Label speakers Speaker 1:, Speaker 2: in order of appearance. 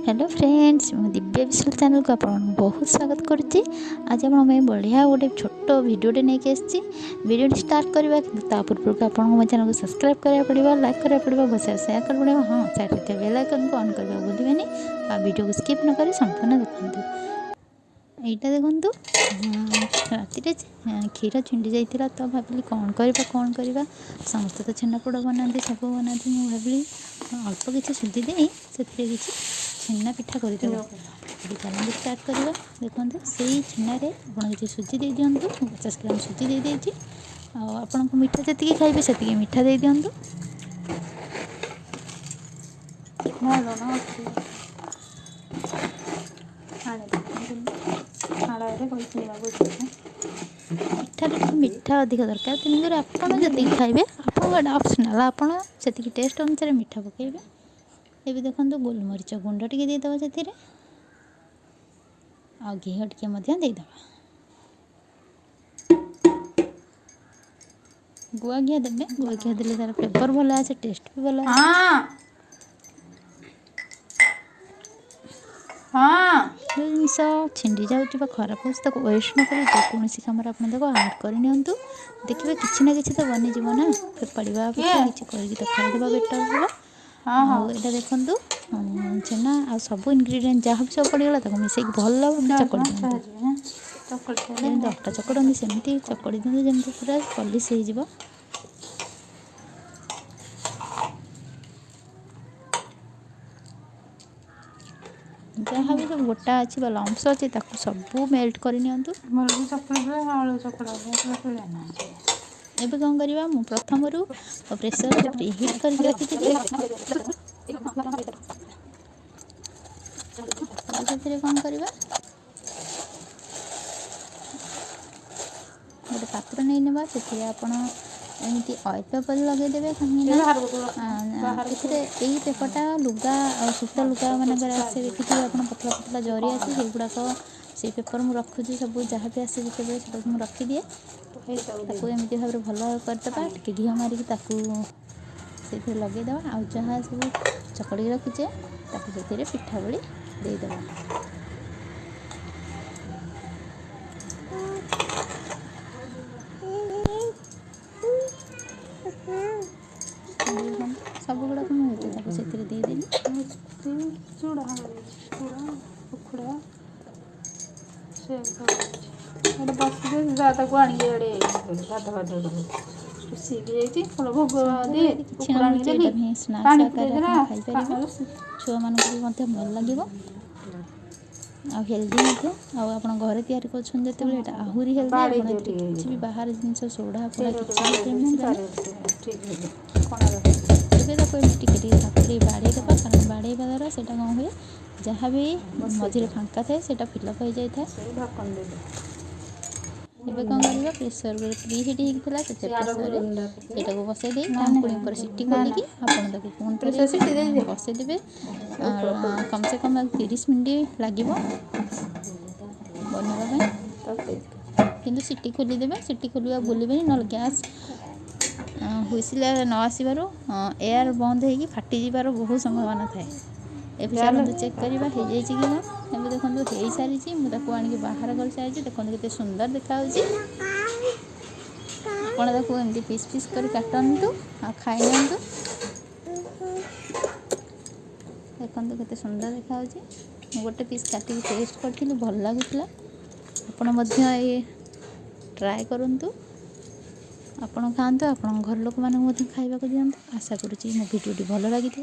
Speaker 1: Hello friends मु दिव्य विशाल channel को आप बहुत स्वागत करुच्ची। आज आप बढ़िया गोटे छोट भिडियोटे नहीं आसी भिडियो स्टार्ट करवा कि पूर्व को आप मो चैनल को सब्सक्राइब करा पड़ो, लाइक करा पड़ो, बस शेयर कर पड़ो। हाँ साइड बेल आइकन को ऑन करवा भूलिए आ वीडियो को स्किप न कर संपूर्ण देखते। এইটা দেখন্তু রাতিরে ক্ষীর ଛିଣ୍ଡି ଯାଇଥିଲା ତ ଭାବିଲି କ'ଣ କରିବା ସମସ୍ତେ ତ ଛେନାପୋଡ଼ ବନାନ୍ତି ସବୁ ବନାନ୍ତି। ମୁଁ ଭାବିଲି ଅଳ୍ପ କିଛି ସୁଜି ଦେଇ ସେଥିରେ କିଛି ଛେନା ପିଠା କରିଦେବା। ଏବେ ଚାଲନ୍ତୁ ଷ୍ଟାର୍ଟ କରିବା। ଦେଖନ୍ତୁ ସେଇ ଛେନାରେ ଆପଣ କିଛି ସୁଜି ଦେଇ ଦିଅନ୍ତୁ। 50 ଗ୍ରାମ ସୁଜି ଦେଇଦେଇଛି। ଆଉ ଆପଣଙ୍କୁ ମିଠା ଯେତିକି ଖାଇବେ ସେତିକି ମିଠା ଦେଇ ଦିଅନ୍ତୁ। ମିଠା ଅଧିକ ଦରକାର, ତେଣୁକରି ଆପଣ ଯେତିକି ଖାଇବେ ଆପଣଙ୍କ ଅପସନାଲ, ଆପଣ ସେତିକି ଟେଷ୍ଟ ଅନୁସାରେ ମିଠା ପକାଇବେ। ଏବେ ଦେଖନ୍ତୁ ଗୋଲମରିଚ ଗୁଣ୍ଡ ଟିକେ ଦେଇଦେବା ସେଥିରେ, ଆଉ ଘିଅ ଟିକେ ମଧ୍ୟ ଦେଇଦେବା। ଗୁଆ ଘିଅ ଦେବେ, ଗୁଆ ଘିଅ ଦେଲେ ତାର ଫ୍ଲେଭର ଭଲ ଆସେ, ଟେଷ୍ଟ ବି ଭଲ ଆସେ। जो जिनस छिंडी जाऊँगी खराब हो ताको वेस्ट न कर जेकोसी कम आप आड करनी देखिए किसी ना किसी तो बनीज ना फेपाड़ा अपेक्षा किसी करके तो खाईदेवा बेटर हम। यहाँ देखूँ छेना आ सब इनग्रेडिएंट जहाँ भी सब पड़गला मिसेक भल चकड़ी दिखाँ अटा चकड़ती सेमती चकड़ी दिखाँ जमी पूरा पलिश हो। जहाँ भी सब गोटा अच्छी लम्स अच्छी सबू मेल्ट करनी। एबे कौन करवा मु प्रथम प्रेसर प्रीहीट करके रखी कौन करवा गोटे पात्र नहीं ना से एमती ऑयल पेपर लगेदेवे कहीं यही पेपरटा लुगा सूता लुगा मानकर आसे देखिए आप पतला पतला जरी आसे से गुड़ाक से पेपर मुझे रखुच्छी सब जहाँ भी आसे जिते सब मुझे रखिदिए एमती भाव भल करदेवा टे घी मारिक से लगेदेवा आ जहाँ सब चकड़ी रखीचे से पिठा भली देदेवा। सब गुड़ाक मुझे देदेली छुआ मान भल लगे आ हेल्दी आप घरे तैयारी कर आहरी हेल्दी किसी भी बाहर जिन सोडा पोड़ा टिके हाथ बाड़ेदेवा कारण बाड़ेवा द्वारा से कौन हुए जहाँ भी मझे फांका थाए से फिलअप हो जाए। एबे कौन करवा प्रेसर प्रीहीट होता से प्रेसर बसई दे ऊपर सीटी खोलिकी आपको पुणी सीटी बसईदेवे। कम से कम 30 मिनट लगे बनवाई कि सीटी खोलीदेवे। सीटी खोलिया भूलें ना गैस हुईसिल न आसबार एयर बंद हो फाटीजार बहुत संभावना थाए। एबे चलते चेक करवा हो जाए कि ना। एबे देखो हो सारी मुझे आनिक बाहर कर सारी देखो केते सुंदर देखा आप एमती पीस पीस कर काटतु आ खाई नियंतु। देखो केते सुंदर देखा गोटे पीस काटिक टेस्ट करी भल लगुला। आपण ट्राए करंतु आपण खातु आप घर लोक मानक खाइबा दिंतु। आशा करुँची मो भिडियोटी भल लगी।